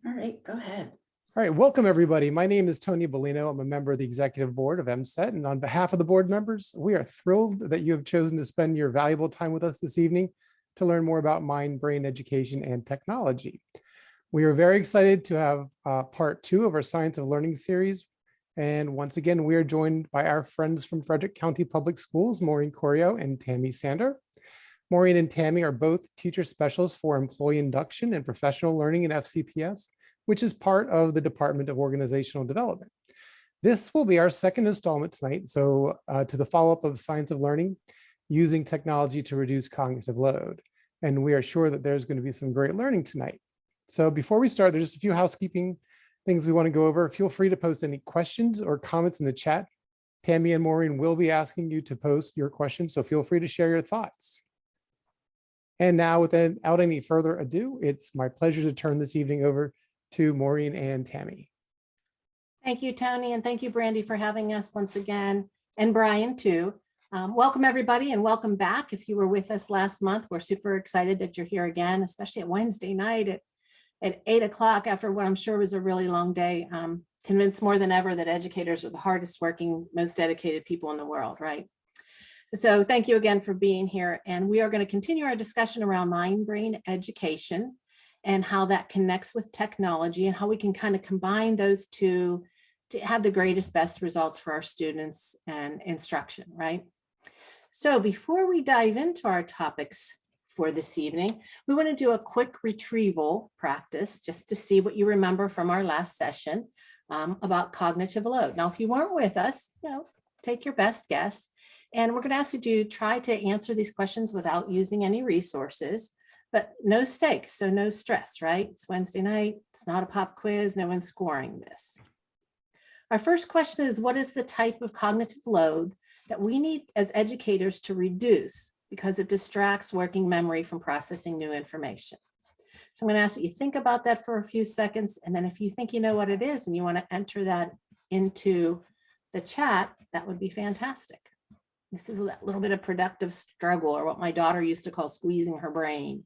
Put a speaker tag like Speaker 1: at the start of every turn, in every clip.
Speaker 1: All right, go ahead.
Speaker 2: All right, welcome everybody. My name is Tony Bellino. I'm a member of the executive board of MSET, and on behalf of the board members, we are thrilled that you have chosen to spend your valuable time with us this evening to learn more about mind, brain education, and technology. We are very excited to have part 2 of our Science of Learning series. And once again, we are joined by our friends from Frederick County Public Schools, Maureen Corio and Tammy Sander. Maureen and Tammy are both teacher specialists for employee induction and professional learning in FCPS, which is part of the Department of Organizational Development. This will be our second installment tonight. So to the follow-up of Science of Learning, using technology to reduce cognitive load. And we are sure that there's going to be some great learning tonight. So before we start, there's just a few housekeeping things we want to go over. Feel free to post any questions or comments in the chat. Tammy and Maureen will be asking you to post your questions, so feel free to share your thoughts. And now, without any further ado, it's my pleasure to turn this evening over to Maureen and Tammy.
Speaker 3: Thank you, Tony, and thank you, Brandy, for having us once again, and Brian too. Welcome everybody, and welcome back. If you were with us last month, we're super excited that you're here again, especially at Wednesday night at 8 o'clock after what I'm sure was a really long day. Convinced more than ever that educators are the hardest working, most dedicated people in the world, right? So thank you again for being here, and we are going to continue our discussion around mind-brain education and how that connects with technology and how we can kind of combine those two to have the greatest, best results for our students and instruction, right? So before we dive into our topics for this evening, we want to do a quick retrieval practice just to see what you remember from our last session about cognitive load. Now, if you weren't with us, take your best guess. And we're going to ask you to try to answer these questions without using any resources. But no stakes, so no stress, right? It's Wednesday night, it's not a pop quiz, no one's scoring this. Our first question is, what is the type of cognitive load that we need as educators to reduce because it distracts working memory from processing new information? So I'm going to ask you to think about that for a few seconds, and then if you think you know what it is and you want to enter that into the chat, that would be fantastic. This is a little bit of productive struggle, or what my daughter used to call squeezing her brain.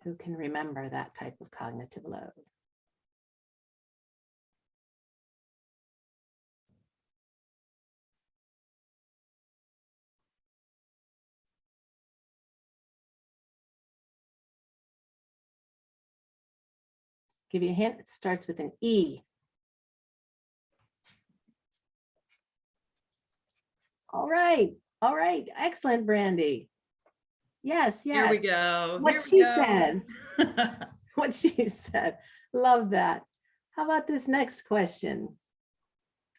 Speaker 3: Who can remember that type of cognitive load? Give you a hint, it starts with an E. All right, excellent, Brandy. Yes.
Speaker 1: Here we go.
Speaker 3: What she said. What she said. Love that. How about this next question?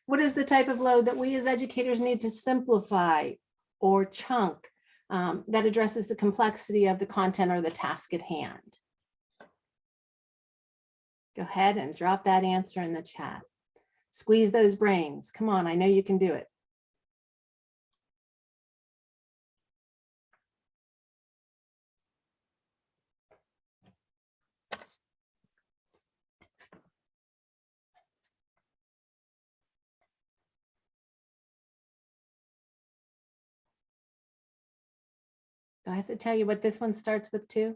Speaker 3: What is the type of load that we as educators need to simplify or chunk that addresses the complexity of the content or the task at hand? Go ahead and drop that answer in the chat. Squeeze those brains. Come on, I know you can do it. Do I have to tell you what this one starts with too?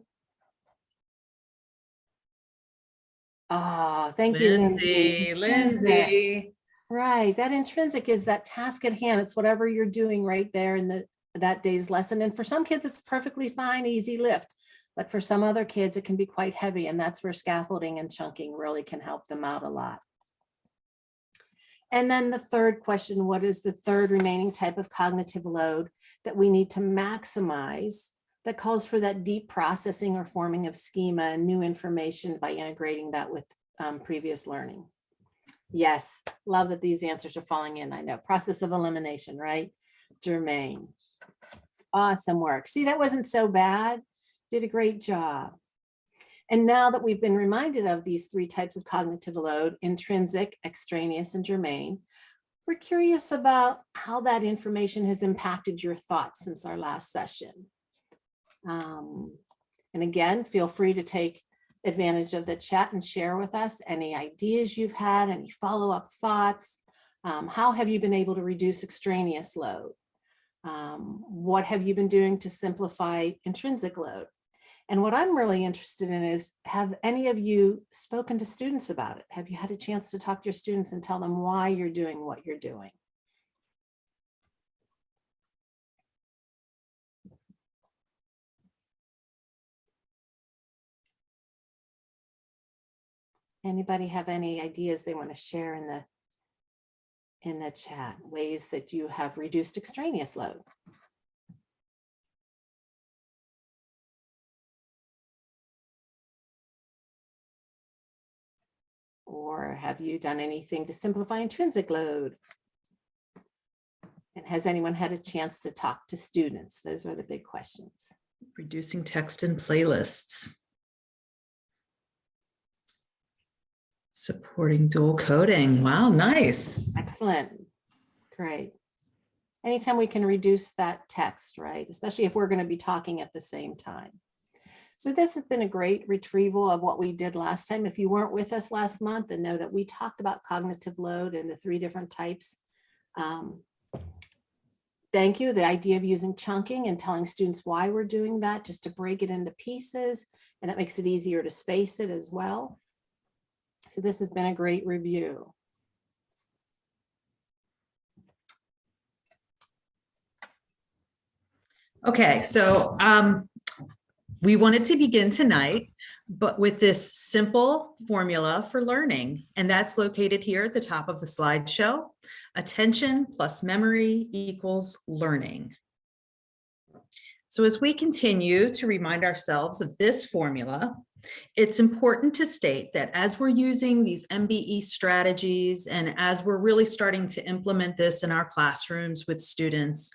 Speaker 3: Oh, thank you, Lindsay.
Speaker 1: Lindsay.
Speaker 3: Right, that intrinsic is that task at hand. It's whatever you're doing right there in that day's lesson. And for some kids, it's perfectly fine, easy lift. But for some other kids, it can be quite heavy. And that's where scaffolding and chunking really can help them out a lot. And then the third question, what is the third remaining type of cognitive load that we need to maximize that calls for that deep processing or forming of schema and new information by integrating that with previous learning? Yes, love that these answers are falling in. I know, process of elimination, right? Jermaine, awesome work. See, that wasn't so bad. Did a great job. And now that we've been reminded of these three types of cognitive load, intrinsic, extraneous, and germane, we're curious about how that information has impacted your thoughts since our last session. And again, feel free to take advantage of the chat and share with us any ideas you've had, any follow-up thoughts. How have you been able to reduce extraneous load? What have you been doing to simplify intrinsic load? And what I'm really interested in is, have any of you spoken to students about it? Have you had a chance to talk to your students and tell them why you're doing what you're doing? Anybody have any ideas they want to share in the chat, ways that you have reduced extraneous load? Or have you done anything to simplify intrinsic load? And has anyone had a chance to talk to students? Those are the big questions.
Speaker 1: Reducing text in playlists. Supporting dual coding. Wow, nice.
Speaker 3: Excellent. Great. Anytime we can reduce that text, right? Especially if we're going to be talking at the same time. So this has been a great retrieval of what we did last time. If you weren't with us last month, and know that we talked about cognitive load and the 3 different types. Thank you. The idea of using chunking and telling students why we're doing that, just to break it into pieces, and that makes it easier to space it as well. So this has been a great review.
Speaker 1: Okay, so we wanted to begin tonight, but with this simple formula for learning, and that's located here at the top of the slideshow. Attention plus memory equals learning. So as we continue to remind ourselves of this formula, it's important to state that as we're using these MBE strategies and as we're really starting to implement this in our classrooms with students,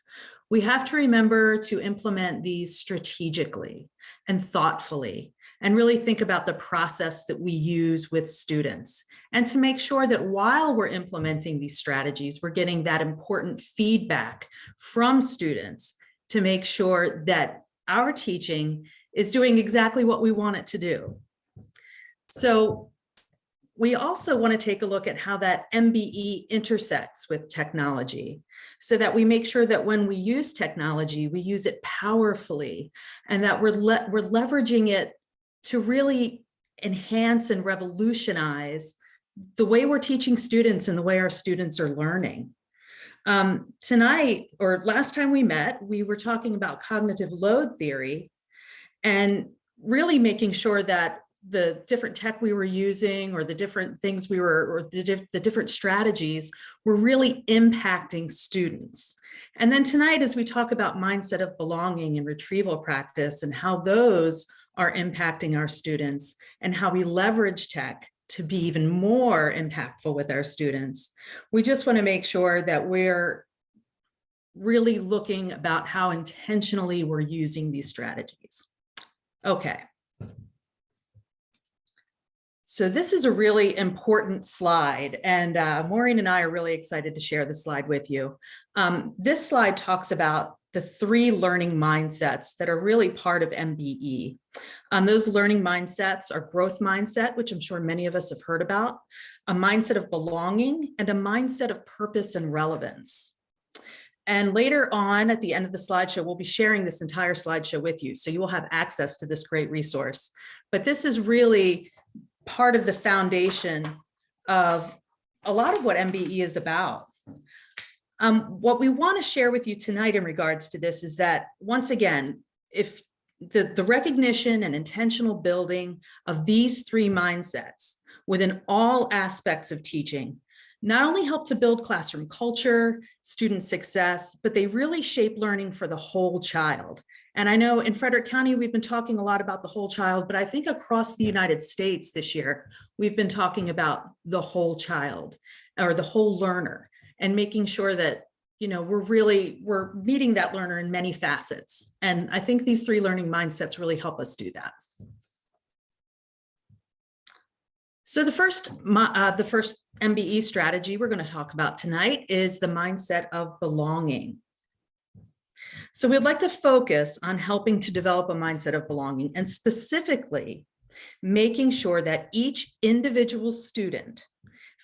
Speaker 1: we have to remember to implement these strategically and thoughtfully, and really think about the process that we use with students, and to make sure that while we're implementing these strategies, we're getting that important feedback from students to make sure that our teaching is doing exactly what we want it to do. So we also want to take a look at how that MBE intersects with technology, so that we make sure that when we use technology, we use it powerfully, and that we're leveraging it to really enhance and revolutionize the way we're teaching students and the way our students are learning. Tonight, or last time we met, we were talking about cognitive load theory and really making sure that the different tech we were using, or the different things we were, or the different strategies were really impacting students. And then tonight, as we talk about mindset of belonging and retrieval practice and how those are impacting our students, and how we leverage tech to be even more impactful with our students, we just want to make sure that we're really looking about how intentionally we're using these strategies. Okay. So this is a really important slide, and Maureen and I are really excited to share this slide with you. This slide talks about the 3 learning mindsets that are really part of MBE. Those learning mindsets are growth mindset, which I'm sure many of us have heard about, a mindset of belonging, and a mindset of purpose and relevance. And later on at the end of the slideshow, we'll be sharing this entire slideshow with you, so you will have access to this great resource. But this is really part of the foundation of a lot of what MBE is about. What we want to share with you tonight in regards to this is that, once again, if the recognition and intentional building of these 3 mindsets within all aspects of teaching not only help to build classroom culture, student success, but they really shape learning for the whole child. And I know in Frederick County, we've been talking a lot about the whole child, but I think across the United States this year, we've been talking about the whole child, or the whole learner, and making sure that, you know, we're meeting that learner in many facets. And I think these 3 learning mindsets really help us do that. So the first MBE strategy we're going to talk about tonight is the mindset of belonging. So we'd like to focus on helping to develop a mindset of belonging, and specifically making sure that each individual student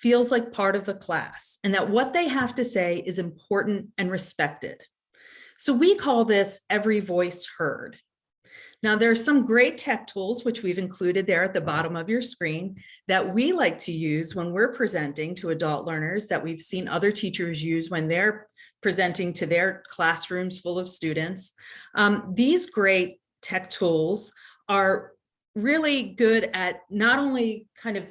Speaker 1: feels like part of the class and that what they have to say is important and respected. So we call this every voice heard. Now, there are some great tech tools, which we've included there at the bottom of your screen, that we like to use when we're presenting to adult learners, that we've seen other teachers use when they're presenting to their classrooms full of students. These great tech tools are really good at not only kind of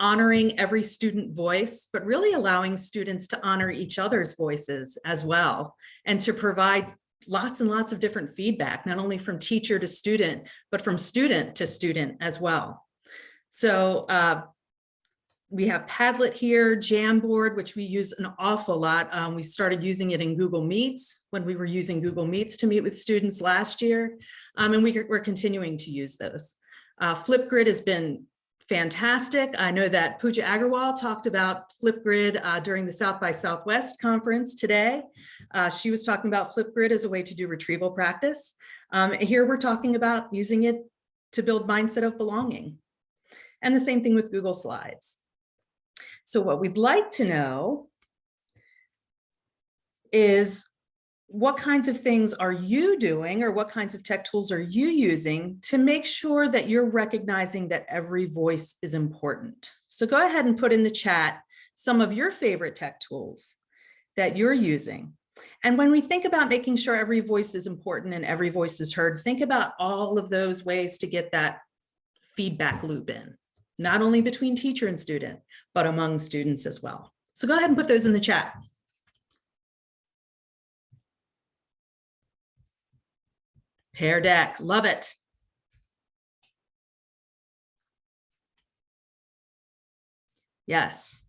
Speaker 1: honoring every student voice, but really allowing students to honor each other's voices as well, and to provide lots and lots of different feedback, not only from teacher to student, but from student to student as well. So we have Padlet here, Jamboard, which we use an awful lot. We started using it in Google Meets when we were using Google Meets to meet with students last year. And we're continuing to use those. Flipgrid has been fantastic. I know that Pooja Agarwal talked about Flipgrid during the South by Southwest conference today. She was talking about Flipgrid as a way to do retrieval practice. Here we're talking about using it to build mindset of belonging. And the same thing with Google Slides. So what we'd like to know is what kinds of things are you doing, or what kinds of tech tools are you using to make sure that you're recognizing that every voice is important? So go ahead and put in the chat some of your favorite tech tools that you're using. And when we think about making sure every voice is important and every voice is heard, think about all of those ways to get that feedback loop in, not only between teacher and student, but among students as well. So go ahead and put those in the chat. Pear Deck, love it. Yes.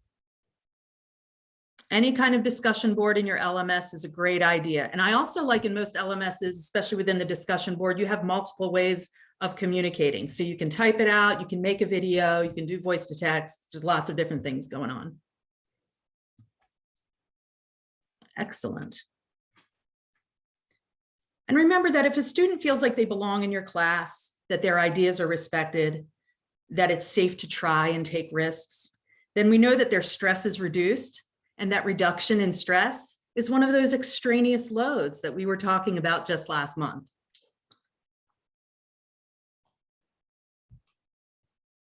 Speaker 1: Any kind of discussion board in your LMS is a great idea. And I also like in most LMSs, especially within the discussion board, you have multiple ways of communicating. So you can type it out, you can make a video, you can do voice to text. There's lots of different things going on. Excellent. And remember that if a student feels like they belong in your class, that their ideas are respected, that it's safe to try and take risks, then we know that their stress is reduced, and that reduction in stress is one of those extraneous loads that we were talking about just last month.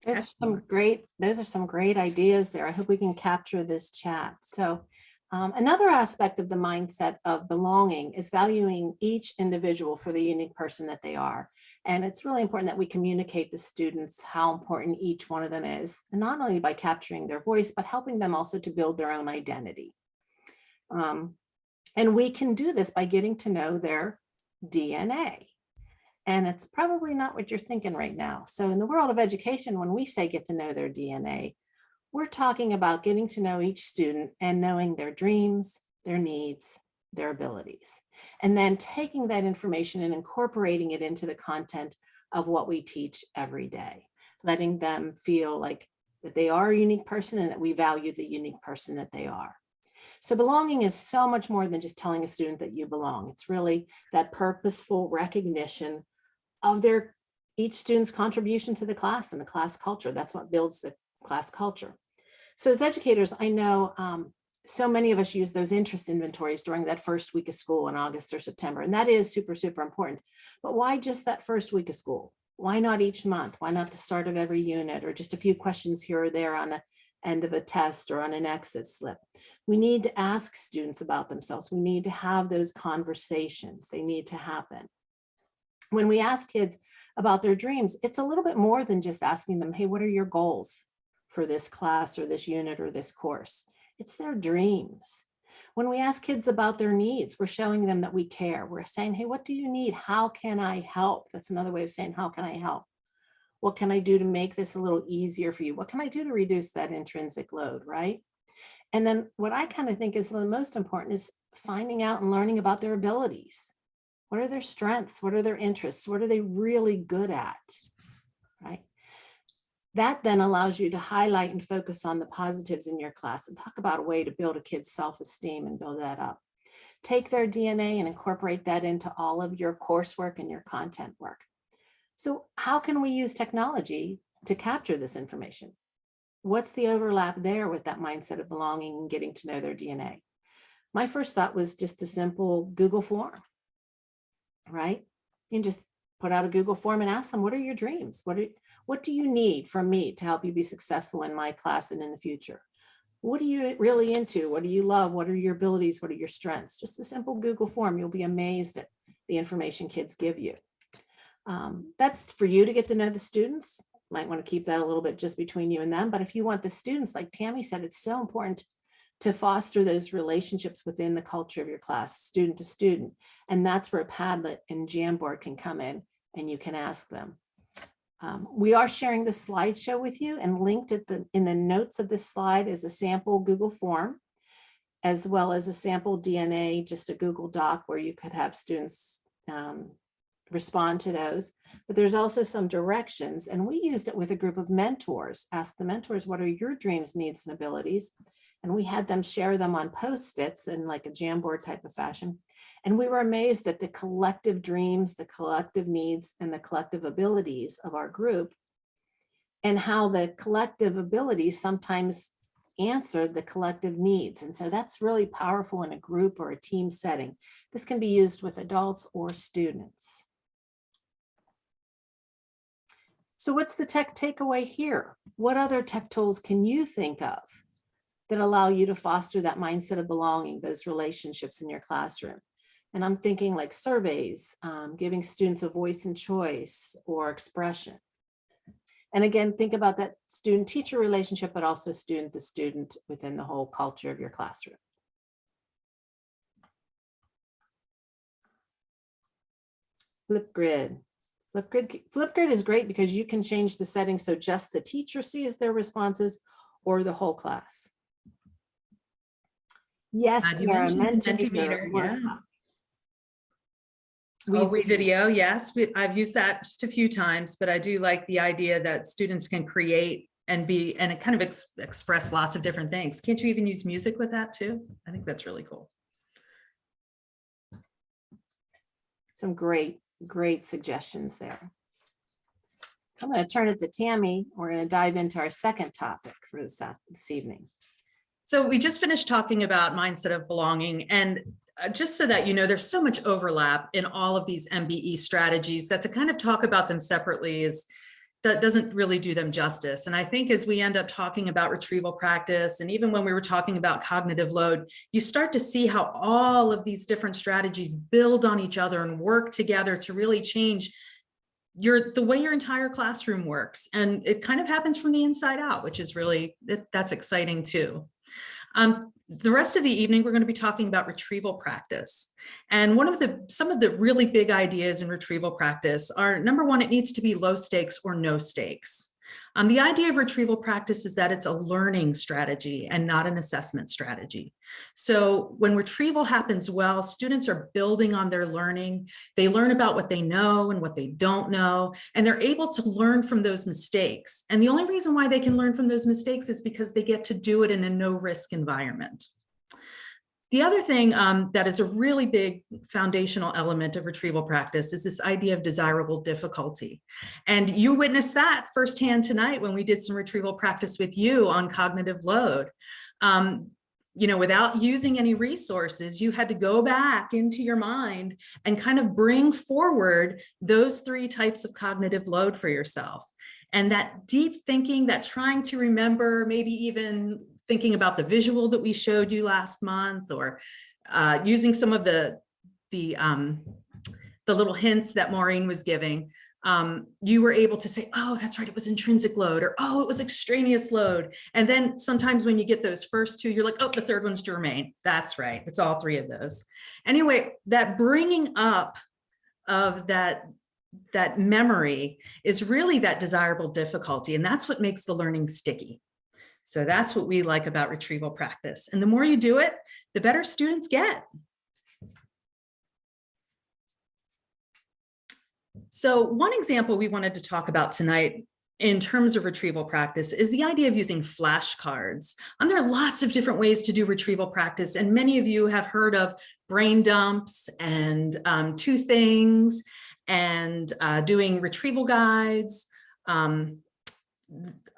Speaker 3: Those are some great ideas there. I hope we can capture this chat. So another aspect of the mindset of belonging is valuing each individual for the unique person that they are. And it's really important that we communicate to students how important each one of them is, and not only by capturing their voice, but helping them also to build their own identity. And we can do this by getting to know their DNA. And it's probably not what you're thinking right now. So in the world of education, when we say get to know their DNA, we're talking about getting to know each student and knowing their dreams, their needs, their abilities, and then taking that information and incorporating it into the content of what we teach every day, letting them feel like that they are a unique person and that we value the unique person that they are. So belonging is so much more than just telling a student that you belong. It's really that purposeful recognition of each student's contribution to the class and the class culture. That's what builds the class culture. So as educators, I know so many of us use those interest inventories during that first week of school in August or September, and that is super, super important. But why just that first week of school? Why not each month? Why not the start of every unit, or just a few questions here or there on the end of a test or on an exit slip? We need to ask students about themselves. We need to have those conversations. They need to happen. When we ask kids about their dreams, it's a little bit more than just asking them, hey, what are your goals for this class or this unit or this course? It's their dreams. When we ask kids about their needs, we're showing them that we care. We're saying, hey, what do you need? How can I help? That's another way of saying, how can I help? What can I do to make this a little easier for you? What can I do to reduce that intrinsic load, right? And then what I kind of think is the most important is finding out and learning about their abilities. What are their strengths? What are their interests? What are they really good at, right? That then allows you to highlight and focus on the positives in your class and talk about a way to build a kid's self-esteem and build that up. Take their DNA and incorporate that into all of your coursework and your content work. So how can we use technology to capture this information? What's the overlap there with that mindset of belonging and getting to know their DNA? My first thought was just a simple Google form, right? You can just put out a Google form and ask them, what are your dreams? What do you need from me to help you be successful in my class and in the future? What are you really into? What do you love? What are your abilities? What are your strengths? Just a simple Google form. You'll be amazed at the information kids give you. That's for you to get to know the students. Might want to keep that a little bit just between you and them. But if you want the students, like Tammy said, it's so important to foster those relationships within the culture of your class, student to student. And that's where Padlet and Jamboard can come in and you can ask them. We are sharing the slideshow with you, and linked in the notes of this slide is a sample Google form, as well as a sample DNA, just a Google Doc where you could have students respond to those. But there's also some directions, and we used it with a group of mentors. Ask the mentors, what are your dreams, needs, and abilities? And we had them share them on Post-its in like a Jamboard type of fashion. And we were amazed at the collective dreams, the collective needs, and the collective abilities of our group, and how the collective abilities sometimes answered the collective needs. And so that's really powerful in a group or a team setting. This can be used with adults or students. So what's the tech takeaway here? What other tech tools can you think of that allow you to foster that mindset of belonging, those relationships in your classroom? And I'm thinking like surveys, giving students a voice and choice or expression. And again, think about that student-teacher relationship, but also student to student within the whole culture of your classroom. Flipgrid. Flipgrid is great because you can change the settings so just the teacher sees their responses or the whole class. Yes,
Speaker 1: You
Speaker 3: Sarah,
Speaker 1: mentioned Mentimeter, yeah. Video, yes, I've used that just a few times, but I do like the idea that students can create and it kind of express lots of different things. Can't you even use music with that too? I think that's really cool.
Speaker 3: Some great suggestions there. I'm going to turn it to Tammy. We're going to dive into our second topic for this evening.
Speaker 1: So we just finished talking about mindset of belonging, and just so that you know, there's so much overlap in all of these MBE strategies that to kind of talk about them separately that doesn't really do them justice. And I think as we end up talking about retrieval practice, and even when we were talking about cognitive load, you start to see how all of these different strategies build on each other and work together to really change the way your entire classroom works. And it kind of happens from the inside out, which is really, that's exciting too. The rest of the evening, we're going to be talking about retrieval practice. And some of the really big ideas in retrieval practice are, number one, it needs to be low stakes or no stakes. The idea of retrieval practice is that it's a learning strategy and not an assessment strategy. So when retrieval happens well, students are building on their learning. They learn about what they know and what they don't know, and they're able to learn from those mistakes. And the only reason why they can learn from those mistakes is because they get to do it in a no-risk environment. The other thing that is a really big foundational element of retrieval practice is this idea of desirable difficulty. And you witnessed that firsthand tonight when we did some retrieval practice with you on cognitive load. You know, without using any resources, you had to go back into your mind and kind of bring forward those 3 types of cognitive load for yourself. And that deep thinking, that trying to remember, maybe even thinking about the visual that we showed you last month, or using some of the little hints that Maureen was giving, you were able to say, oh, that's right, it was intrinsic load, or oh, it was extraneous load. And then sometimes when you get those first 2, you're like, oh, the third one's germane. That's right, it's all 3 of those. Anyway, that bringing up of that memory is really that desirable difficulty, and that's what makes the learning sticky. So that's what we like about retrieval practice. And the more you do it, the better students get. So one example we wanted to talk about tonight in terms of retrieval practice is the idea of using flashcards. There are lots of different ways to do retrieval practice, and many of you have heard of brain dumps and 2 things and doing retrieval guides.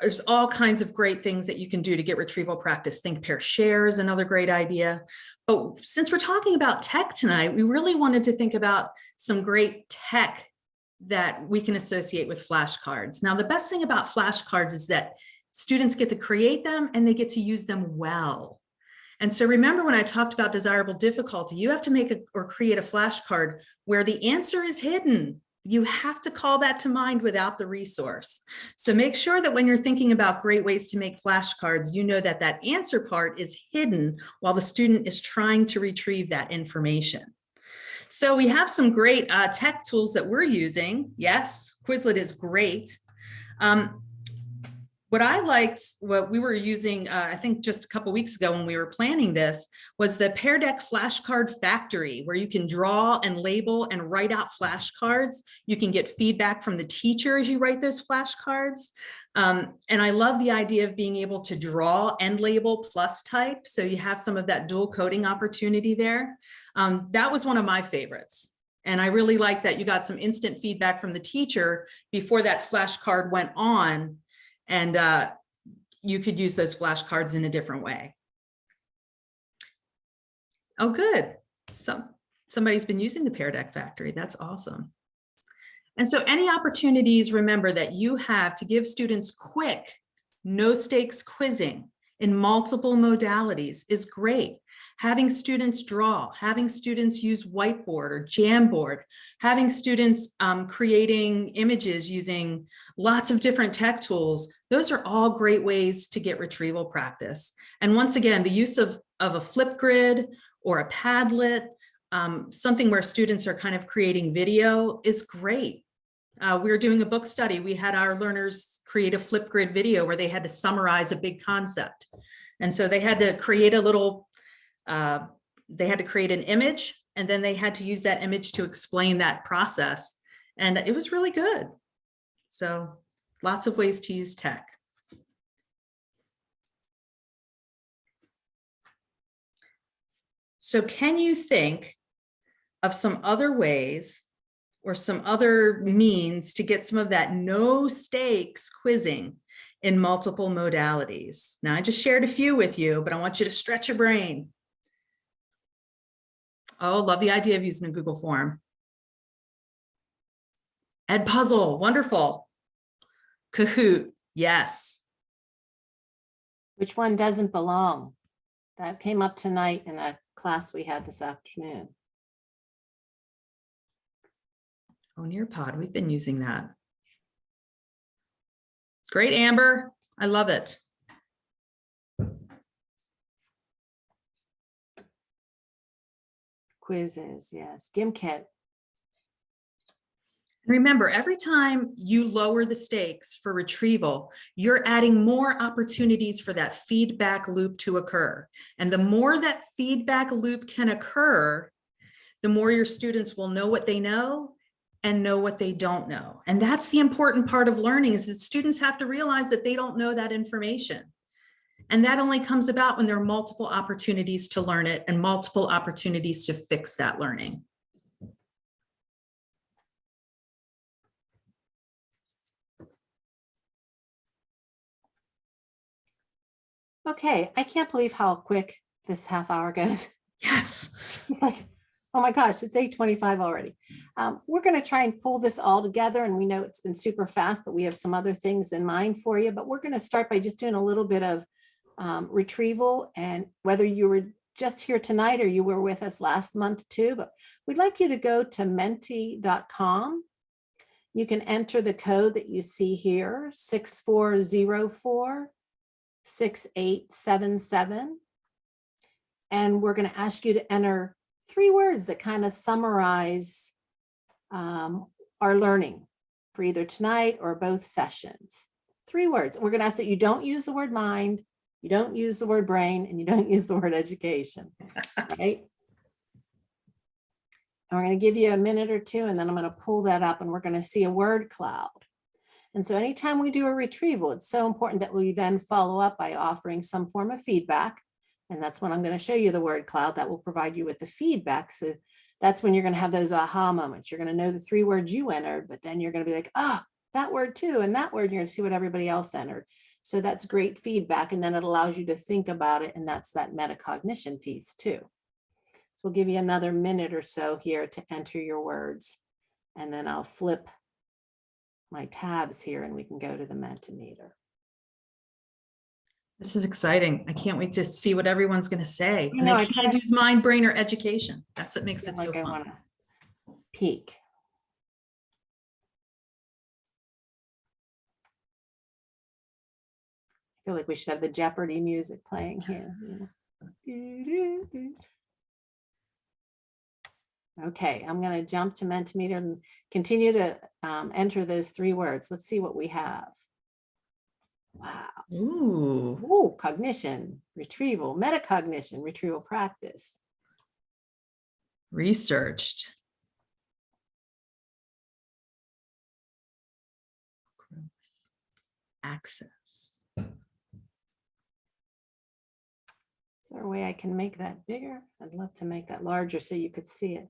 Speaker 1: there's all kinds of great things that you can do to get retrieval practice. Think, pair, share is another great idea. But since we're talking about tech tonight, we really wanted to think about some great tech that we can associate with flashcards. Now, the best thing about flashcards is that students get to create them and they get to use them well. And so remember when I talked about desirable difficulty, you have to make or create a flashcard where the answer is hidden. You have to call that to mind without the resource. So make sure that when you're thinking about great ways to make flashcards, you know that that answer part is hidden while the student is trying to retrieve that information. So we have some great tech tools that we're using. Yes, Quizlet is great. What I liked, what we were using, I think just a couple weeks ago when we were planning this, was the Pear Deck Flashcard Factory, where you can draw and label and write out flashcards. You can get feedback from the teacher as you write those flashcards. And I love the idea of being able to draw and label plus type. So you have some of that dual coding opportunity there. That was one of my favorites. And I really like that you got some instant feedback from the teacher before that flashcard went on. And you could use those flashcards in a different way. Oh, good. Somebody's been using the Pear Deck Factory. That's awesome. And so any opportunities, remember, that you have to give students quick, no stakes quizzing in multiple modalities is great. Having students draw, having students use whiteboard or Jamboard, having students creating images using lots of different tech tools, those are all great ways to get retrieval practice. And once again, the use of a Flipgrid or a Padlet, something where students are kind of creating video, is great. We were doing a book study. We had our learners create a Flipgrid video where they had to summarize a big concept. And so they had to create a little, they had to create an image, and then they had to use that image to explain that process. And it was really good. So lots of ways to use tech. So can you think of some other ways or some other means to get some of that no stakes quizzing in multiple modalities? Now, I just shared a few with you, but I want you to stretch your brain. Oh, love the idea of using a Google form. Edpuzzle, wonderful. Kahoot, yes.
Speaker 3: Which one doesn't belong? That came up tonight in a class we had this afternoon.
Speaker 1: Oh, Nearpod, we've been using that. Great, Amber. I love it.
Speaker 3: Quizzes, yes. Gimkit.
Speaker 1: Remember, every time you lower the stakes for retrieval, you're adding more opportunities for that feedback loop to occur. And the more that feedback loop can occur, the more your students will know what they know and know what they don't know. And that's the important part of learning, is that students have to realize that they don't know that information. And that only comes about when there are multiple opportunities to learn it and multiple opportunities to fix that learning.
Speaker 3: Okay, I can't believe how quick this half hour goes.
Speaker 1: Yes.
Speaker 3: It's like, oh my gosh, it's 8:25 already. We're going to try and pull this all together, and we know it's been super fast, but we have some other things in mind for you. But we're going to start by just doing a little bit of retrieval, and whether you were just here tonight or you were with us last month too, but we'd like you to go to menti.com. You can enter the code that you see here, 6404-6877. And we're going to ask you to enter 3 words that kind of summarize our learning for either tonight or both sessions. 3 words. We're going to ask that you don't use the word mind, you don't use the word brain, and you don't use the word education, right? And we're going to give you a minute or two, and then I'm going to pull that up, and we're going to see a word cloud. And so anytime we do a retrieval, it's so important that we then follow up by offering some form of feedback. And that's when I'm going to show you the word cloud that will provide you with the feedback. So that's when you're going to have those aha moments. You're going to know the 3 words you entered, but then you're going to be like, oh, that word too, and that word, and you're going to see what everybody else entered. So that's great feedback. And then it allows you to think about it. And that's that metacognition piece too. So we'll give you another minute or so here to enter your words. And then I'll flip my tabs here and we can go to the Mentimeter.
Speaker 1: This is exciting. I can't wait to see what everyone's going to say.
Speaker 3: You know,
Speaker 1: And
Speaker 3: I
Speaker 1: they can't use mind, brain, or education. That's what makes it so
Speaker 3: like I
Speaker 1: fun.
Speaker 3: want to peek. I feel like we should have the Jeopardy music playing here. Okay, I'm going to jump to Mentimeter and continue to enter those 3 words. Let's see what we have. Wow.
Speaker 1: Ooh.
Speaker 3: Ooh, cognition, retrieval, metacognition, retrieval practice.
Speaker 1: Researched. Access.
Speaker 3: Is there a way I can make that bigger? I'd love to make that larger so you could see it.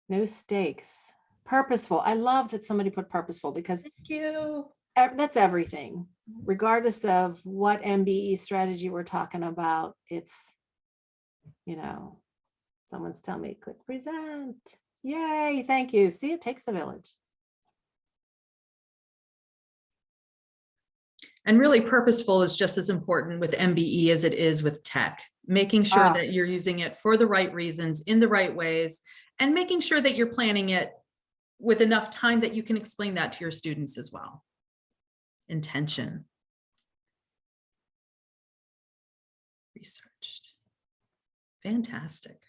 Speaker 3: No stakes. Purposeful. I love that somebody put purposeful because
Speaker 1: Thank you.
Speaker 3: that's everything. Regardless of what MBE strategy we're talking about, it's, you know, someone's telling me click present. Yay, thank you. See, it takes a village.
Speaker 1: And really purposeful is just as important with MBE as it is with tech, making sure
Speaker 3: Ah.
Speaker 1: that you're using it for the right reasons, in the right ways, and making sure that you're planning it with enough time that you can explain that to your students as well. Intention. Researched. Fantastic.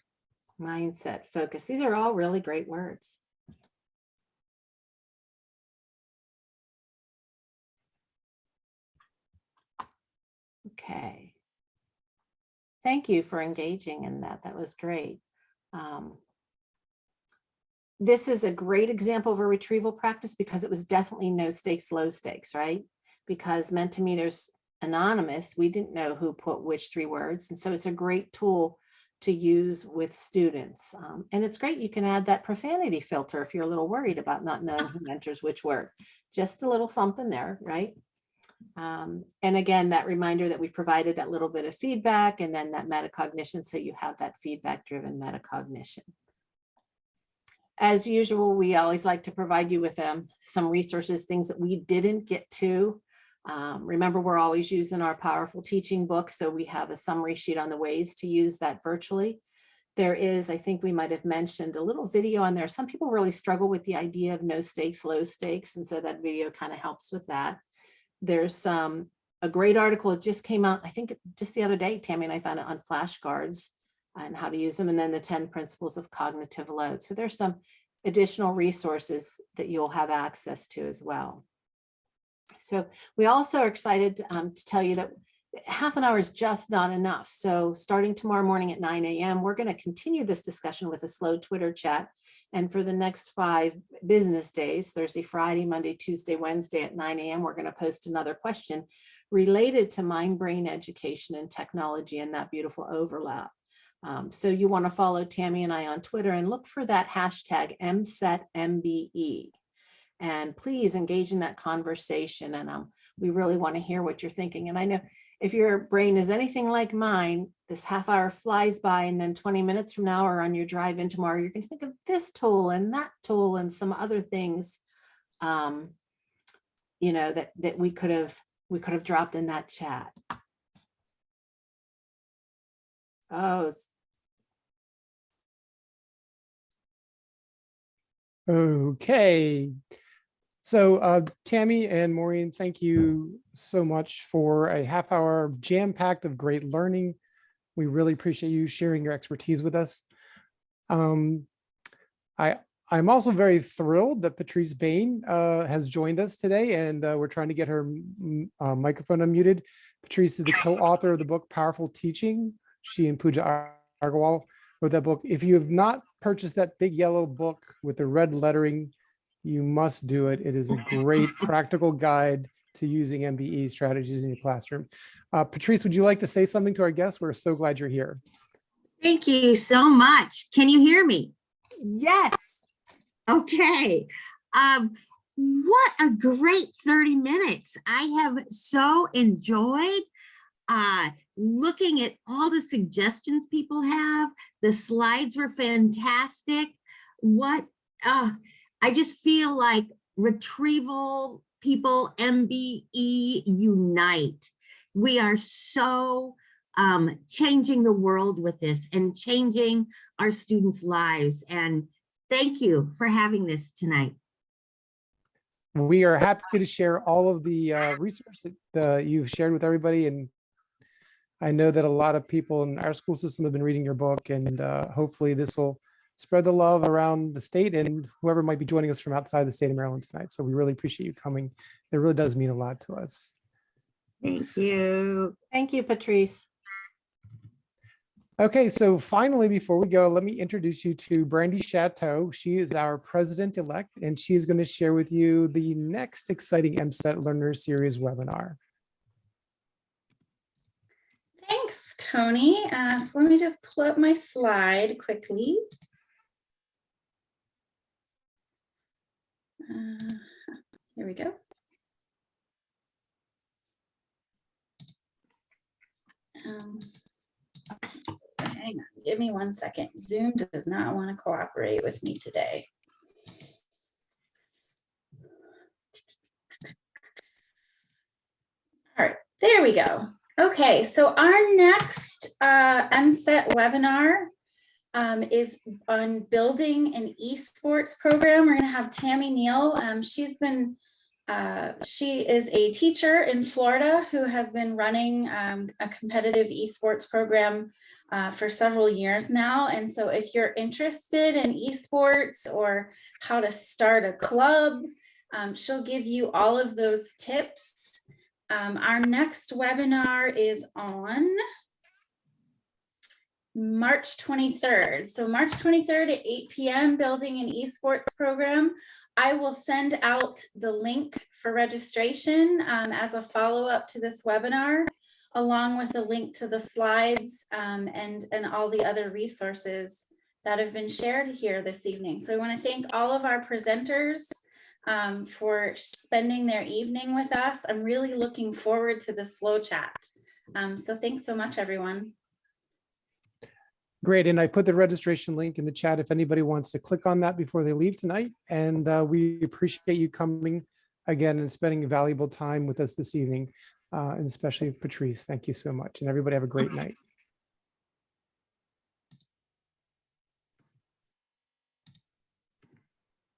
Speaker 3: Mindset, focus. These are all really great words. Okay. Thank you for engaging in that. That was great. This is a great example of a retrieval practice because it was definitely no stakes, low stakes, right? Because Mentimeter's anonymous, we didn't know who put which 3 words. And so it's a great tool to use with students. And it's great. You can add that profanity filter if you're a little worried about not knowing who enters which word. Just a little something there, right? And again, that reminder that we provided that little bit of feedback and then that metacognition. So you have that feedback driven metacognition. As usual, we always like to provide you with some resources, things that we didn't get to. Remember, we're always using our powerful teaching book. So we have a summary sheet on the ways to use that virtually. There is, I think we might have mentioned a little video on there. Some people really struggle with the idea of no stakes, low stakes. And so that video kind of helps with that. There's a great article that just came out, I think just the other day, Tammy and I found it on flashcards and how to use them, and then the 10 principles of cognitive load. So there's some additional resources that you'll have access to as well. So we also are excited to tell you that half an hour is just not enough. So starting tomorrow morning at 9 a.m., we're going to continue this discussion with a slow Twitter chat. And for the next 5 business days, Thursday, Friday, Monday, Tuesday, Wednesday at 9 a.m., we're going to post another question related to mind-brain education and technology and that beautiful overlap. So you want to follow Tammy and I on Twitter and look for that hashtag MSETMBE. And please engage in that conversation. And we really want to hear what you're thinking. And I know if your brain is anything like mine, this half hour flies by, and then 20 minutes from now or on your drive in tomorrow, you're going to think of this tool and that tool and some other things, you know, that we could have dropped in that chat. Oh,
Speaker 2: Okay. So Tammy and Maureen, thank you so much for a half hour jam-packed of great learning. We really appreciate you sharing your expertise with us. I'm also very thrilled that Patrice Bain has joined us today, and we're trying to get her microphone unmuted. Patrice is the co-author of the book Powerful Teaching. She and Pooja Agarwal wrote that book. If you have not purchased that big yellow book with the red lettering, you must do it. It is a great practical guide to using MBE strategies in your classroom. Patrice, would you like to say something to our guests? We're so glad you're here.
Speaker 4: Thank you so much. Can you hear me?
Speaker 3: yes.
Speaker 4: Okay. what a great 30 minutes. I have so enjoyed looking at all the suggestions people have. The slides were fantastic. I just feel like retrieval people, MBE unite. We are so changing the world with this and changing our students' lives. And thank you for having this tonight.
Speaker 2: We are happy to share all of the research that you've shared with everybody. And I know that a lot of people in our school system have been reading your book, and hopefully this will spread the love around the state and whoever might be joining us from outside the state of Maryland tonight. So we really appreciate you coming. It really does mean a lot to us.
Speaker 4: Thank you.
Speaker 3: Thank you, Patrice.
Speaker 2: Okay, so finally, before we go, let me introduce you to Brandy Chateau. She is our president-elect, and she is going to share with you the next exciting MSET Learner Series webinar.
Speaker 5: Thanks, Tony. So let me just pull up my slide quickly. Here we go. Hang on, give me 1 second. Zoom does not want to cooperate with me today. All right, there we go. Okay, so our next MSET webinar is on building an esports program. We're going to have Tammy Neal. She is a teacher in Florida who has been running a competitive esports program for several years now. And so if you're interested in esports or how to start a club, she'll give you all of those tips. Our next webinar is on March 23rd. So March 23rd at 8 p.m. building an esports program. I will send out the link for registration as a follow-up to this webinar, along with a link to the slides and all the other resources that have been shared here this evening. So I want to thank all of our presenters for spending their evening with us. I'm really looking forward to the slow chat. So thanks so much, everyone.
Speaker 2: Great, and I put the registration link in the chat if anybody wants to click on that before they leave tonight. And we appreciate you coming again and spending valuable time with us this evening, and especially Patrice. Thank you so much, and everybody have a great night.